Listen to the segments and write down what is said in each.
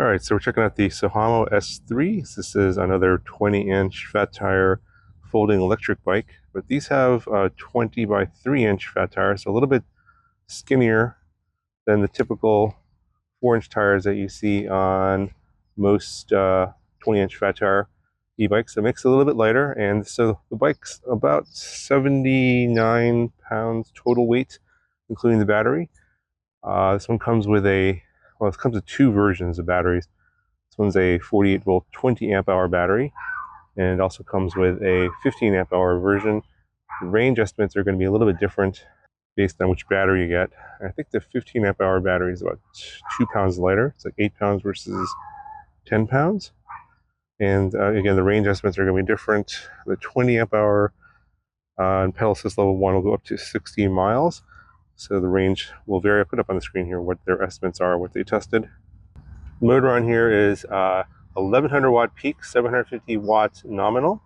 Alright, so we're checking out the Sohamo S3. This is another 20-inch fat tire folding electric bike, but these have 20 by 3-inch fat tires, so a little bit skinnier than the typical 4-inch tires that you see on most 20-inch fat tire e-bikes. So it makes it a little bit lighter, and so the bike's about 79 pounds total weight, including the battery. This one comes with it comes with two versions of batteries. This one's a 48 volt 20 amp hour battery, and it also comes with a 15 amp hour version. The range estimates are going to be a little bit different based on which battery you get. I think the 15 amp hour battery is about 2 pounds lighter. It's like 8 pounds versus 10 pounds. And again, the range estimates are going to be different. The 20 amp hour and pedal assist level 1 will go up to 16 miles. So the range will vary. I put up on the screen here what their estimates are, what they tested. The motor on here is 1100 watt peak, 750 watts nominal.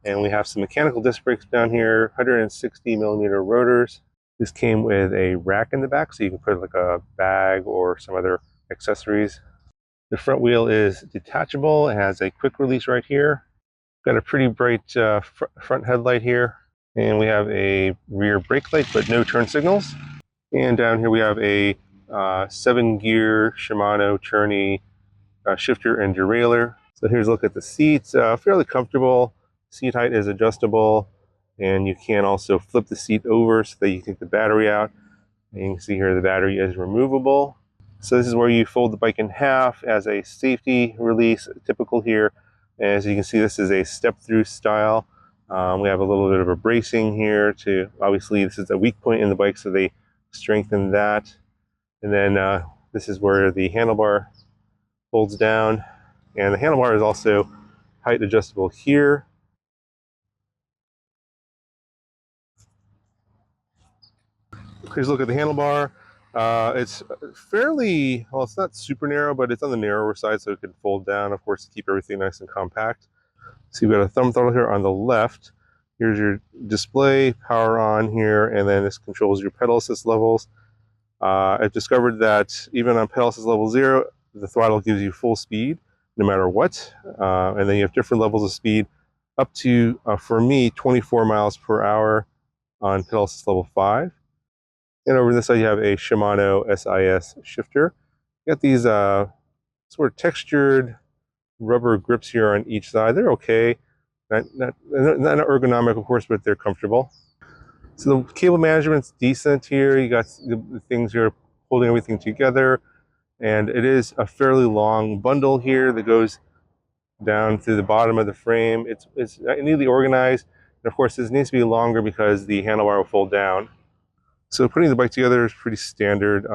And we have some mechanical disc brakes down here, 160 millimeter rotors. This came with a rack in the back, so you can put like a bag or some other accessories. The front wheel is detachable. It has a quick release right here. Got a pretty bright front headlight here. And we have a rear brake light, but no turn signals. And down here we have a 7-gear Shimano Churney shifter and derailleur. So here's a look at the seats. Fairly comfortable. Seat height is adjustable, and you can also flip the seat over so that you take the battery out. And you can see here the battery is removable. So this is where you fold the bike in half as a safety release, typical here. As you can see, this is a step-through style. We have a little bit of a bracing here to, obviously this is a weak point in the bike, so they strengthen that. And then this is where the handlebar folds down, and the handlebar is also height adjustable here. Here's a look at the handlebar. It's fairly, well, it's not super narrow, but it's on the narrower side, so it can fold down, of course, to keep everything nice and compact. So you've got a thumb throttle here on the left. Here's your display, power on here, and then this controls your pedal assist levels. I've discovered that even on pedal assist level 0, the throttle gives you full speed no matter what. And then you have different levels of speed up to, for me, 24 miles per hour on pedal assist level 5. And over this side, you have a Shimano SIS shifter. You got these sort of textured rubber grips here on each side. They're okay. Not ergonomic, of course, but they're comfortable. So the cable management's decent here. You got the things here holding everything together. And it is a fairly long bundle here that goes down through the bottom of the frame. It's neatly organized. And of course, this needs to be longer because the handlebar will fold down. So putting the bike together is pretty standard.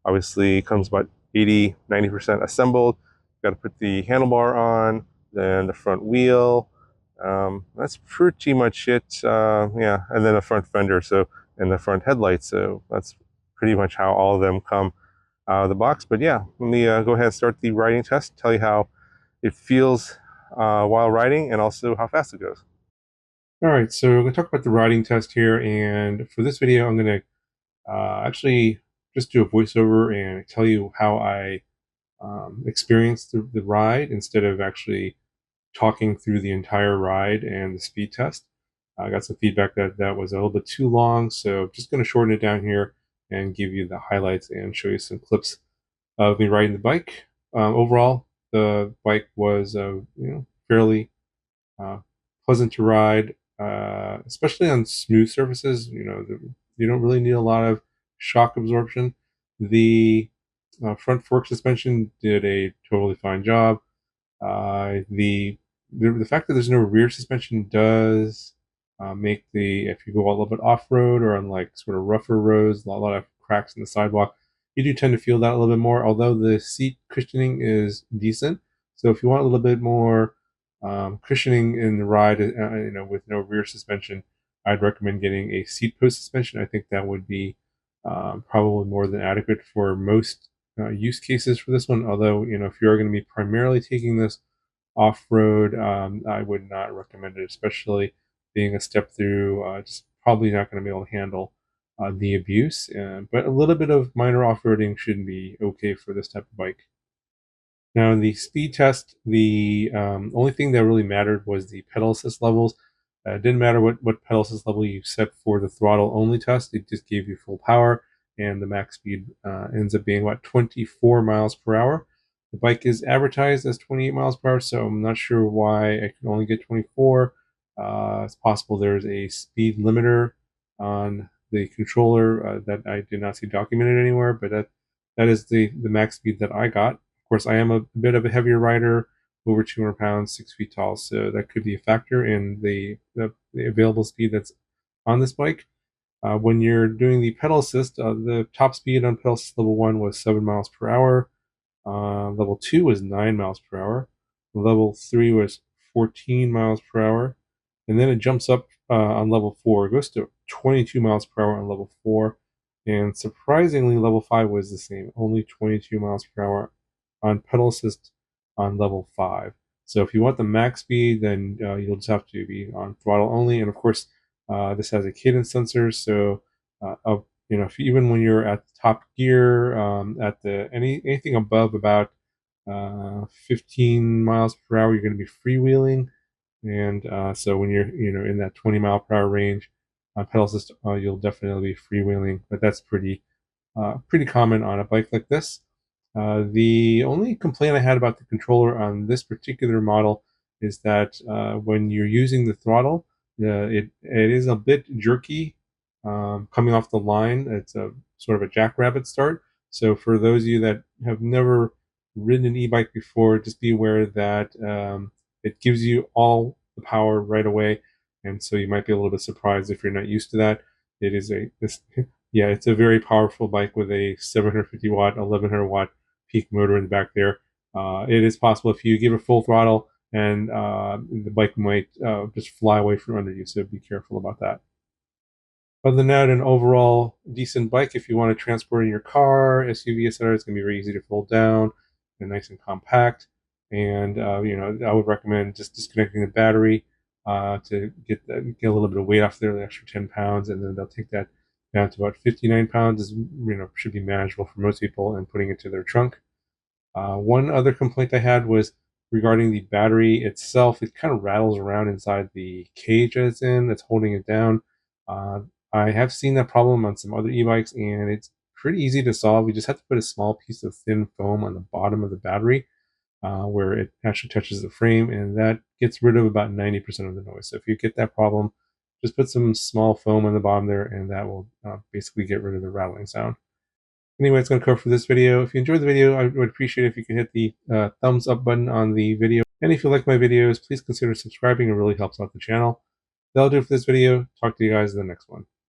Obviously, it comes about 80–90% assembled. Got to put the handlebar on, then the front wheel. That's pretty much it. Yeah, and then a front fender, so, and the front headlights. So that's pretty much how all of them come out of the box. But yeah, let me go ahead and start the riding test, tell you how it feels while riding, and also how fast it goes. All right, so we're going to talk about the riding test here, and for this video, I'm going to actually just do a voiceover and tell you how I experienced the ride instead of actually talking through the entire ride and the speed test. I got some feedback that that was a little bit too long, so I'm just going to shorten it down here and give you the highlights and show you some clips of me riding the bike. Overall, the bike was fairly pleasant to ride, especially on smooth surfaces. You don't really need a lot of shock absorption. The front fork suspension did a totally fine job. The fact that there's no rear suspension does make if you go a little bit off-road or on like sort of rougher roads, a lot of cracks in the sidewalk, you do tend to feel that a little bit more, although the seat cushioning is decent. So if you want a little bit more cushioning in the ride, with no rear suspension, I'd recommend getting a seat post suspension. I think that would be probably more than adequate for most use cases for this one. Although, if you're going to be primarily taking this off-road, I would not recommend it, especially being a step-through. Just probably not going to be able to handle the abuse. But a little bit of minor off-roading should be okay for this type of bike. Now in the speed test, the only thing that really mattered was the pedal assist levels. It didn't matter what pedal assist level you set for the throttle only test. It just gave you full power, and the max speed ends up being about 24 miles per hour. The bike is advertised as 28 miles per hour, so I'm not sure why I can only get 24. It's possible there's a speed limiter on the controller that I did not see documented anywhere, but that is the max speed that I got. Of course, I am a bit of a heavier rider, over 200 pounds, 6 feet tall, so that could be a factor in the available speed that's on this bike. When you're doing the pedal assist, the top speed on pedal assist level 1 was 7 miles per hour. Level 2 was 9 miles per hour. Level 3 was 14 miles per hour. And then it jumps up on level 4. It goes to 22 miles per hour on level 4. And surprisingly, level 5 was the same, only 22 miles per hour on pedal assist on level 5. So if you want the max speed, then you'll just have to be on throttle only. And of course, this has a cadence sensor, so even when you're at the top gear, at the anything above about 15 miles per hour, you're going to be freewheeling. And so when you're in that 20 mile per hour range on pedal assist, you'll definitely be freewheeling. But that's pretty common on a bike like this. The only complaint I had about the controller on this particular model is that when you're using the throttle, it is a bit jerky coming off the line. It's a sort of a jackrabbit start. So for those of you that have never ridden an e-bike before, just be aware that it gives you all the power right away, and so you might be a little bit surprised if you're not used to that. It is it's a very powerful bike with a 750 watt, 1100 watt peak motor in the back there. It is possible if you give it full throttle, and the bike might just fly away from under you, so be careful about that. Other than that, an overall decent bike if you want to transport in your car, SUV, etc. It's going to be very easy to fold down and nice and compact. And I would recommend just disconnecting the battery to get a little bit of weight off there, the extra 10 pounds, and then they'll take that down to about 59 pounds. Is should be manageable for most people, and putting it to their trunk. One other complaint I had was regarding the battery itself. It kind of rattles around inside the cage that it's in, that's holding it down. I have seen that problem on some other e-bikes, and it's pretty easy to solve. You just have to put a small piece of thin foam on the bottom of the battery where it actually touches the frame, and that gets rid of about 90% of the noise. So if you get that problem, just put some small foam on the bottom there, and that will basically get rid of the rattling sound. Anyway, it's going to cover for this video. If you enjoyed the video, I would appreciate it if you could hit the thumbs up button on the video. And if you like my videos, please consider subscribing. It really helps out the channel. That'll do it for this video. Talk to you guys in the next one.